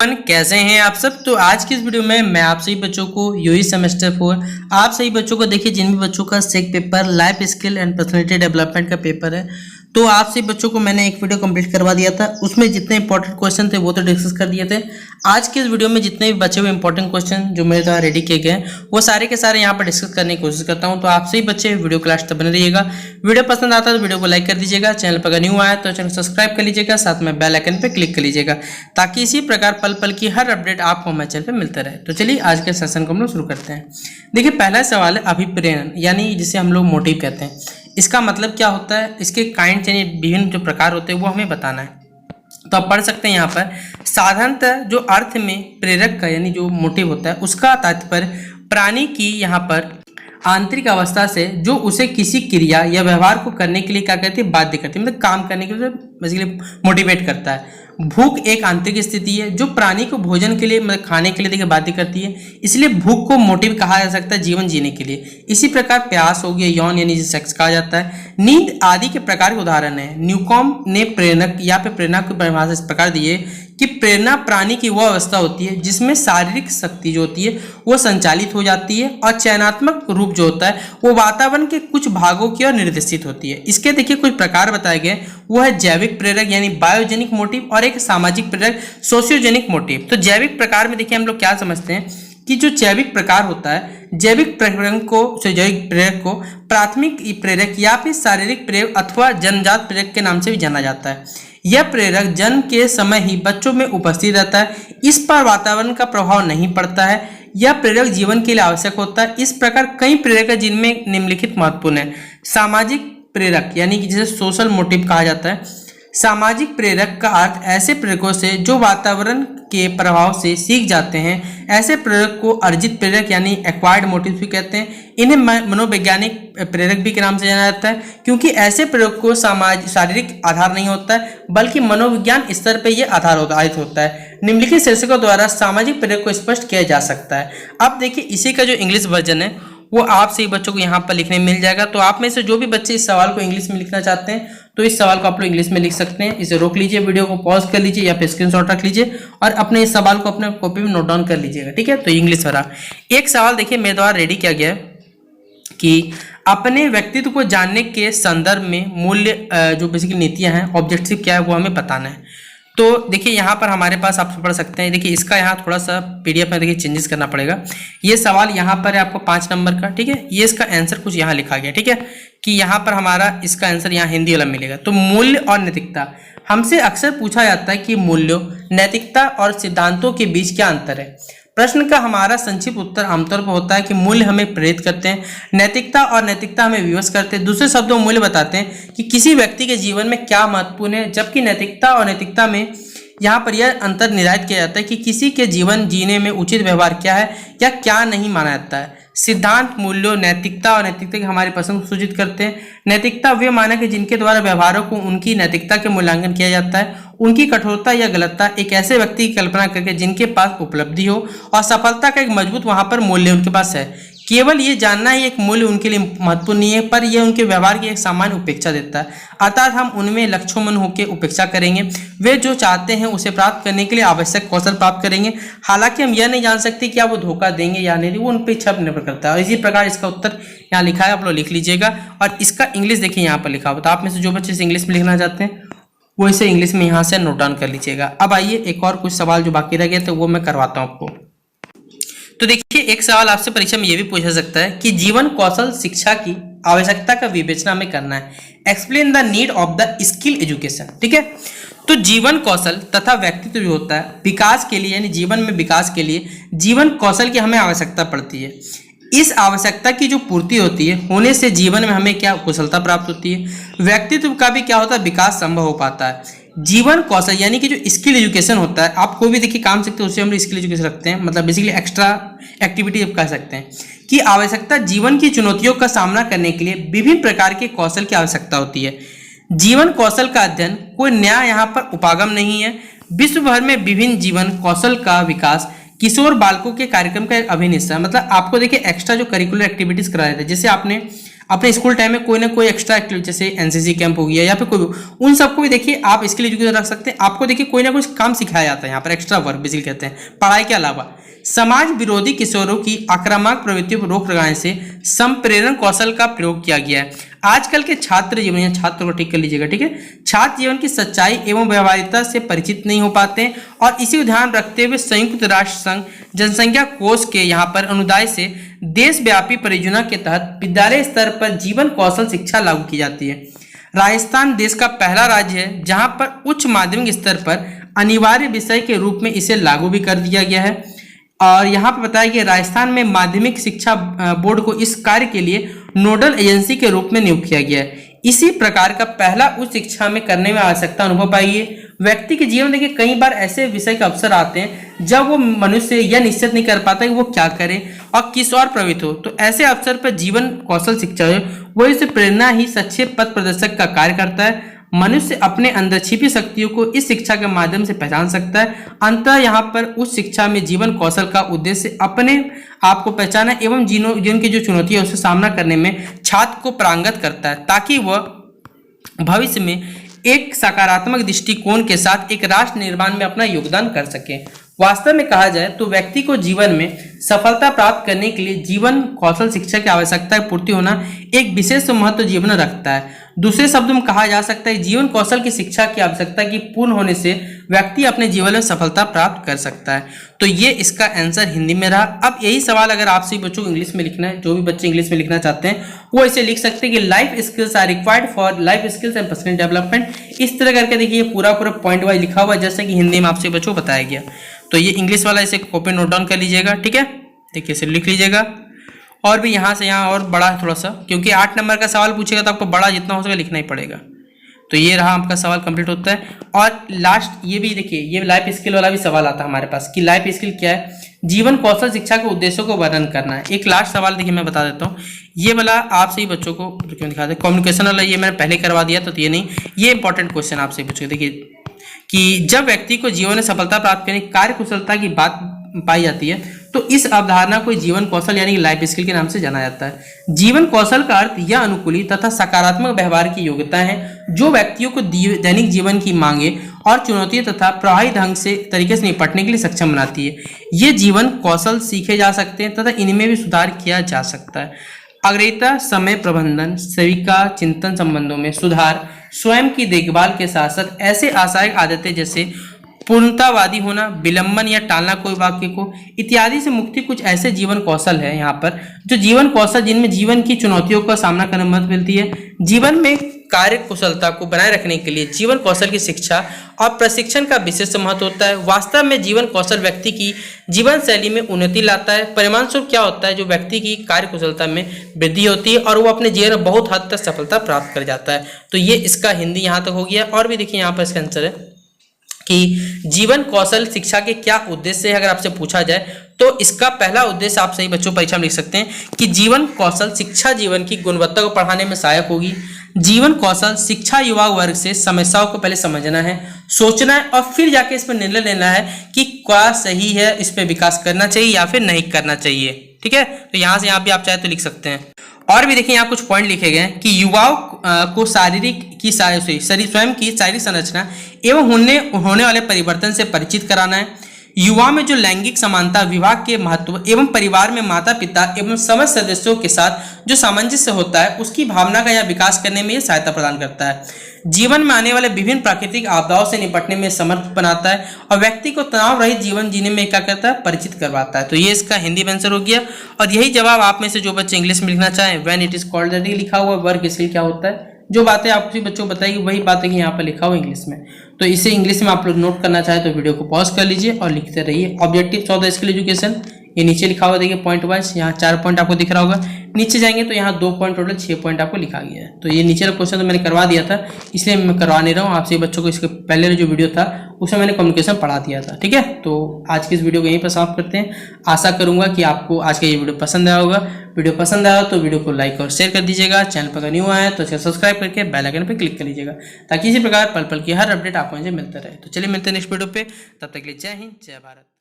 कैसे हैं आप सब। तो आज की इस वीडियो में मैं आप सभी बच्चों को यूई सेमेस्टर 4 आप सभी बच्चों को देखिए जिन भी बच्चों का सेक paper life skill and personality development का पेपर है, तो आप सभी बच्चों को मैंने एक वीडियो कंप्लीट करवा दिया था। उसमें जितने इंपॉर्टेंट क्वेश्चन थे वो तो डिस्कस कर दिए थे। आज के इस वीडियो में जितने भी बचे हुए इंपॉर्टेंट क्वेश्चन जो मेरे द्वारा रेडी किए गए हैं वो सारे के सारे यहाँ पर डिस्कस करने की कोशिश करता हूँ। तो आप सभी बच्चे वीडियो क्लास तक बने रहिएगा। वीडियो पसंद आता है तो वीडियो को लाइक कर दीजिएगा। चैनल पर अगर न्यू आया तो चैनल सब्सक्राइब कर लीजिएगा, साथ में बेल आइकन पर क्लिक कर लीजिएगा ताकि इसी प्रकार पल पल की हर अपडेट आपको हमारे चैनल पर मिलता रहे। तो चलिए आज के सेशन को हम लोग शुरू करते हैं। देखिए पहला सवाल है अभिप्रेरण, यानी जिसे हम लोग मोटिव कहते हैं। इसका मतलब क्या होता है, इसके काइंड यानी विभिन्न जो प्रकार होते हैं वो हमें बताना है। तो आप पढ़ सकते हैं यहाँ पर साधारणतः जो अर्थ में प्रेरक का यानी जो मोटिव होता है उसका तात्पर्य प्राणी की यहाँ पर आंतरिक अवस्था से जो उसे किसी क्रिया या व्यवहार को करने के लिए क्या करती है, बाध्य करती है, मतलब काम करने के लिए बेसिकली मोटिवेट करता है। भूख एक आंतरिक स्थिति है जो प्राणी को भोजन के लिए मतलब खाने के लिए देखिए बाध्य करती है, इसलिए भूख को मोटिव कहा जा सकता है जीवन जीने के लिए। इसी प्रकार प्यास हो गया, यौन यानी जिसे सेक्स कहा जाता है। नींद आदि के प्रकार के उदाहरण है। न्यूकॉम ने प्रेरक या फिर प्रेरणा की परिभाषा इस प्रकार दी है कि प्रेरणा प्राणी की वह अवस्था होती है जिसमें शारीरिक शक्ति जो होती है वो संचालित हो जाती है और चयनात्मक रूप जो होता है वो वातावरण के कुछ भागों की ओर निर्देशित होती है। इसके देखिए कुछ प्रकार बताए गए, वो है जैविक प्रेरक यानी बायोजेनिक मोटिव और एक सामाजिक प्रेरक सोशियोजेनिक मोटिव। तो जैविक प्रकार में देखिए हम लोग क्या समझते हैं कि जो जैविक प्रकार होता है, जैविक प्रेरक को प्राथमिक प्रेरक या फिर शारीरिक प्रेरक अथवा जन्मजात प्रेरक के नाम से भी जाना जाता है। यह प्रेरक जन्म के समय ही बच्चों में उपस्थित रहता है, इस पर वातावरण का प्रभाव नहीं पड़ता है। यह प्रेरक जीवन के लिए आवश्यक होता है। इस प्रकार कई प्रेरक है जिनमें निम्नलिखित महत्वपूर्ण है। सामाजिक प्रेरक यानी कि जिसे सोशल मोटिव कहा जाता है। सामाजिक प्रेरक का अर्थ ऐसे प्रेरकों से जो वातावरण के प्रभाव से सीख जाते हैं। ऐसे प्रेरक को अर्जित प्रेरक यानी एक्वायर्ड मोटिव भी कहते हैं। इन्हें मनोवैज्ञानिक प्रेरक भी के नाम से जाना जाता है क्योंकि ऐसे प्रेरक को शारीरिक आधार नहीं होता है बल्कि मनोविज्ञान स्तर पर यह आधारित होता है। निम्नलिखित शीर्षकों द्वारा सामाजिक प्रेरक को स्पष्ट किया जा सकता है। अब देखिए इसी का जो इंग्लिश वर्जन है वो आप सही बच्चों को यहाँ पर लिखने मिल जाएगा। तो आप में से जो भी बच्चे इस सवाल को इंग्लिश में लिखना चाहते हैं तो इस सवाल को आप लोग इंग्लिश में लिख सकते हैं। इसे रोक लीजिए, वीडियो को पॉज कर लीजिए या फिर स्क्रीनशॉट रख लीजिए और अपने इस सवाल को अपने कॉपी में नोट डाउन कर लीजिएगा, ठीक है। तो इंग्लिश वाला एक सवाल देखिए मेरे द्वारा रेडी किया गया है कि अपने व्यक्तित्व को जानने के संदर्भ में मूल्य जो बेसिकली नीतियां हैं, ऑब्जेक्टिव क्या है वो हमें बताना है। तो देखिए यहाँ पर हमारे पास आप पढ़ सकते हैं। देखिए इसका यहाँ थोड़ा सा पीडीएफ में देखिए चेंजेस करना पड़ेगा। ये सवाल यहाँ पर है आपको 5 नंबर का, ठीक है। ये इसका आंसर कुछ यहाँ लिखा गया, ठीक है, कि यहाँ पर हमारा इसका आंसर यहाँ हिंदी वाला मिलेगा। तो मूल्य और नैतिकता हमसे अक्सर पूछा जाता है कि मूल्यों, नैतिकता और सिद्धांतों के बीच क्या अंतर है। प्रश्न का हमारा संक्षिप्त उत्तर आमतौर पर होता है कि मूल्य हमें प्रेरित करते हैं, नैतिकता और नैतिकता हमें विवश करते हैं। दूसरे शब्दों में मूल्य बताते हैं कि किसी व्यक्ति के जीवन में क्या महत्वपूर्ण है, जबकि नैतिकता और नैतिकता में यहाँ पर यह अंतर निर्धारित किया जाता है कि किसी के जीवन जीने में उचित व्यवहार क्या है या क्या नहीं माना जाता है। सिद्धांत मूल्यों, नैतिकता और नैतिकता की हमारी पसंद को सूचित करते हैं। नैतिकता वे मानक है जिनके द्वारा व्यवहारों को उनकी नैतिकता के मूल्यांकन किया जाता है। उनकी कठोरता या गलतता एक ऐसे व्यक्ति की कल्पना करके जिनके पास उपलब्धि हो और सफलता का एक मजबूत वहां पर मूल्य उनके पास है। केवल ये जानना ही एक मूल्य उनके लिए महत्वपूर्ण नहीं है, पर यह उनके व्यवहार की एक सामान्य उपेक्षा देता है। अर्थात हम उनमें लक्ष्यमन होकर उपेक्षा करेंगे। वे जो चाहते हैं उसे प्राप्त करने के लिए आवश्यक कौशल प्राप्त करेंगे। हालांकि हम यह नहीं जान सकते क्या वो धोखा देंगे या नहीं, वो उन पर इच्छा निर्भर करता है। और इसी प्रकार इसका उत्तर यहाँ लिखा है, आप लोग लिख लीजिएगा। और इसका इंग्लिश देखिए यहाँ पर लिखा हुआ। तो आप में से जो बच्चे इसे इंग्लिश में लिखना चाहते हैं वो इसे इंग्लिश में यहाँ से नोट डाउन कर लीजिएगा। अब आइए एक और कुछ सवाल जो बाकी रह गए थे वो मैं करवाता हूँ आपको। तो देखिए एक सवाल आपसे परीक्षा में यह भी पूछा सकता है कि जीवन कौशल शिक्षा की आवश्यकता का विवेचना हमें करना है। Explain the need of the skill education, ठीक है। तो जीवन कौशल तथा व्यक्तित्व जो होता है विकास के लिए यानी जीवन में विकास के लिए जीवन कौशल की हमें आवश्यकता पड़ती है। इस आवश्यकता की जो पूर्ति होती है होने से जीवन में हमें क्या कुशलता प्राप्त होती है, व्यक्तित्व का भी क्या होता है विकास संभव हो पाता है। जीवन कौशल यानी कि जो स्किल एजुकेशन होता है, आप कोई भी देखिए काम सीखते हैं उसे हम स्किल एजुकेशन रखते हैं, मतलब बेसिकली एक्स्ट्रा एक्टिविटी आप कह सकते हैं कि आवश्यकता जीवन की चुनौतियों का सामना करने के लिए विभिन्न प्रकार के कौशल की आवश्यकता होती है। जीवन कौशल का अध्ययन कोई नया यहाँ पर उपागम नहीं है। विश्व भर में विभिन्न जीवन कौशल का विकास किशोर बालकों के कार्यक्रम का एक अभिन्न हिस्सा है। मतलब आपको देखिए एक्स्ट्रा जो करिकुलर एक्टिविटीज कराए थे, जैसे आपने अपने स्कूल टाइम में कोई ना कोई एक्स्ट्रा एक्टिविटी जैसे एनसीसी कैंप हो गया या फिर कोई उन सबको भी देखिए आप स्किल एजुकेशन रख सकते हैं। आपको देखिए कोई ना कोई काम सिखाया जाता है यहाँ पर, एक्स्ट्रा वर्क बेसिकली कहते हैं, पढ़ाई के अलावा। समाज विरोधी किशोरों की आक्रामक प्रवृत्तियों पर रोक लगाने से संप्रेरण कौशल का प्रयोग किया गया है। आजकल के छात्र जीवन, या छात्र को ठीक कर लीजिएगा, ठीक है, छात्र जीवन की सच्चाई एवं व्यवहारिकता से परिचित नहीं हो पाते हैं और इसी को ध्यान रखते हुए संयुक्त राष्ट्र संघ जनसंख्या कोष के यहाँ पर अनुदान से देशव्यापी परियोजना के तहत विद्यालय स्तर पर जीवन कौशल शिक्षा लागू की जाती है। राजस्थान देश का पहला राज्य है जहां पर उच्च माध्यमिक स्तर पर अनिवार्य विषय के रूप में इसे लागू भी कर दिया गया है। और यहाँ पर बताया कि राजस्थान में माध्यमिक शिक्षा बोर्ड को इस कार्य के लिए नोडल एजेंसी के रूप में नियुक्त किया गया है। इसी प्रकार का पहला उच्च शिक्षा में करने में आवश्यकता अनुभव पाई है। व्यक्ति के जीवन देखिए कई बार ऐसे विषय के अवसर आते हैं जब वो मनुष्य यह निश्चित नहीं कर पाता कि वो क्या करे और किस और प्रवृत्त हो, तो ऐसे अवसर पर जीवन कौशल शिक्षा है वो इसे प्रेरणा ही सच्चे पथ प्रदर्शक का कार्य करता है। मनुष्य अपने अंदर छिपी शक्तियों को इस शिक्षा के माध्यम से पहचान सकता है। अंततः यहाँ पर उस शिक्षा में जीवन कौशल का उद्देश्य अपने आप को पहचाना एवं जीवन की जो चुनौती है उससे सामना करने में छात्र को पारंगत करता है, ताकि वह भविष्य में एक सकारात्मक दृष्टिकोण के साथ एक राष्ट्र निर्माण में अपना योगदान कर सके। वास्तव में कहा जाए तो व्यक्ति को जीवन में सफलता प्राप्त करने के लिए जीवन कौशल शिक्षा की आवश्यकता की पूर्ति होना एक विशेष महत्व जीवन रखता है। दूसरे शब्दों में कहा जा सकता है जीवन कौशल की शिक्षा की आवश्यकता की पूर्ण होने से व्यक्ति अपने जीवन में सफलता प्राप्त कर सकता है। तो ये इसका आंसर हिंदी में रहा। अब यही सवाल अगर आप सभी बच्चों को इंग्लिश में लिखना है, जो भी बच्चे इंग्लिश में लिखना चाहते हैं वो इसे लिख सकते हैं कि life skills are required for life skills and personal development. इस तरह करके देखिए पूरा पॉइंट वाइज लिखा हुआ है जैसे कि हिंदी में आपसे बच्चों को बताया गया। तो ये इंग्लिश वाला इसे कॉपी नोट डाउन कर लीजिएगा, ठीक है, देखिए इसे लिख लीजिएगा। और भी यहाँ से यहाँ और बड़ा है थोड़ा सा, क्योंकि 8 नंबर का सवाल पूछेगा तो आपको बड़ा जितना हो सके लिखना ही पड़ेगा। तो ये रहा आपका सवाल कंप्लीट होता है। और लास्ट ये भी देखिए, ये लाइफ स्किल वाला भी सवाल आता है हमारे पास कि लाइफ स्किल क्या है, जीवन कौशल शिक्षा के उद्देश्यों को वर्णन करना है। एक लास्ट सवाल देखिए मैं बता देता हूँ, ये वाला आप सही बच्चों को क्यों दिखा दे, कम्युनिकेशन वाला ये मैंने पहले करवा दिया तो ये नहीं, ये इंपॉर्टेंट क्वेश्चन आप सही बच्चों को देखिए कि जब व्यक्ति को जीवन में सफलता प्राप्त करने की कार्य कुशलता की बात पाई जाती है तो इस अवधारणा को जीवन कौशल यानी कि लाइफ स्किल के नाम से जाना जाता है। जीवन कौशल का अर्थ यह अनुकूली तथा सकारात्मक व्यवहार की योग्यता है जो व्यक्तियों को दैनिक जीवन की मांगे और चुनौतियों तथा प्रभावी ढंग से तरीके से निपटने के लिए सक्षम बनाती है। ये जीवन कौशल सीखे जा सकते हैं तथा इनमें भी सुधार किया जा सकता है। अग्रता, समय प्रबंधन, सेविका चिंतन संबंधों में सुधार, स्वयं की देखभाल के साथ साथ ऐसे आशय आदतें जैसे पूर्णतावादी होना, विलंबन या टालना कोई वाक्य को इत्यादि से मुक्ति कुछ ऐसे जीवन कौशल है यहाँ पर जो जीवन कौशल जिनमें जीवन की चुनौतियों का सामना करने में मदद मिलती है। जीवन में कार्य कुशलता को बनाए रखने के लिए जीवन कौशल की शिक्षा और प्रशिक्षण का विशेष महत्व होता है। वास्तव में जीवन कौशल व्यक्ति की जीवन शैली में उन्नति लाता है। परिणामस्वरूप क्या होता है, जो व्यक्ति की कार्य कुशलता में वृद्धि होती है और वो अपने जीवन में बहुत हद तक सफलता प्राप्त कर जाता है। तो ये इसका हिंदी यहाँ तक हो गया। और भी देखिए यहाँ पर इसका आंसर है कि जीवन कौशल शिक्षा के क्या उद्देश्य है। अगर आपसे पूछा जाए तो इसका पहला उद्देश्य आप सही बच्चों परीक्षा में लिख सकते हैं कि जीवन कौशल शिक्षा जीवन की गुणवत्ता को बढ़ाने में सहायक होगी। जीवन कौशल शिक्षा युवा वर्ग से समस्याओं को पहले समझना है, सोचना है और फिर जाके इस पर निर्णय लेना है कि क्या सही है, इस पर विकास करना चाहिए या फिर नहीं करना चाहिए। ठीक है, तो यहाँ से यहाँ भी आप चाहे तो लिख सकते हैं। और भी देखिए यहाँ कुछ पॉइंट लिखे गए हैं कि युवाओं को शारीरिक की स्वयं की शारीरिक संरचना एवं होने वाले परिवर्तन से परिचित कराना है। युवा में जो लैंगिक समानता, विवाह के महत्व एवं परिवार में माता पिता एवं समस्त सदस्यों के साथ जो सामंजस्य होता है उसकी भावना का यह विकास करने में यह सहायता प्रदान करता है। जीवन में आने वाले विभिन्न प्राकृतिक आपदाओं से निपटने में समर्थ बनाता है और व्यक्ति को तनाव रहित जीवन जीने में क्या करता है, परिचित करवाता है। तो ये इसका हिंदी में आंसर हो गया। और यही जवाब आप में से जो बच्चे इंग्लिश में लिखना चाहें, when it is called that लिखा हुआ वर्क स्किल क्या होता है, जो बातें आप किसी बच्चों को बताएगी वही बातें यहाँ पर लिखा हुआ इंग्लिश में। तो इसे इंग्लिश में आप लोग नोट करना चाहे तो वीडियो को पॉज कर लीजिए और लिखते रहिए। Objectives of the skill education, ये नीचे लिखा हुआ देखिए पॉइंट वाइज, यहाँ 4 पॉइंट आपको दिख रहा होगा। नीचे जाएंगे तो यहाँ 2 पॉइंट टोटल 6 पॉइंट आपको लिखा गया है। तो ये नीचे का क्वेश्चन तो मैंने करवा दिया था, इसलिए मैं करवा नहीं रहा हूँ आपसे बच्चों को। इसके पहले जो वीडियो था उसमें मैंने कम्युनिकेशन पढ़ा दिया था। ठीक है, तो आज की इस वीडियो को यहीं पर समाप्त करते हैं। आशा करूंगा कि आपको आज का ये वीडियो पसंद आया होगा। वीडियो पसंद आया तो वीडियो को लाइक और शेयर कर दीजिएगा। चैनल पर अगर न्यू आया तो इसे सब्सक्राइब करके बेल आइकन पर क्लिक कर लीजिएगा ताकि इसी प्रकार पल पल की हर अपडेट आपको मुझे मिलता रहे। तो चलिए मिलते हैं नेक्स्ट वीडियो पे, तब तक के लिए जय हिंद, जय भारत।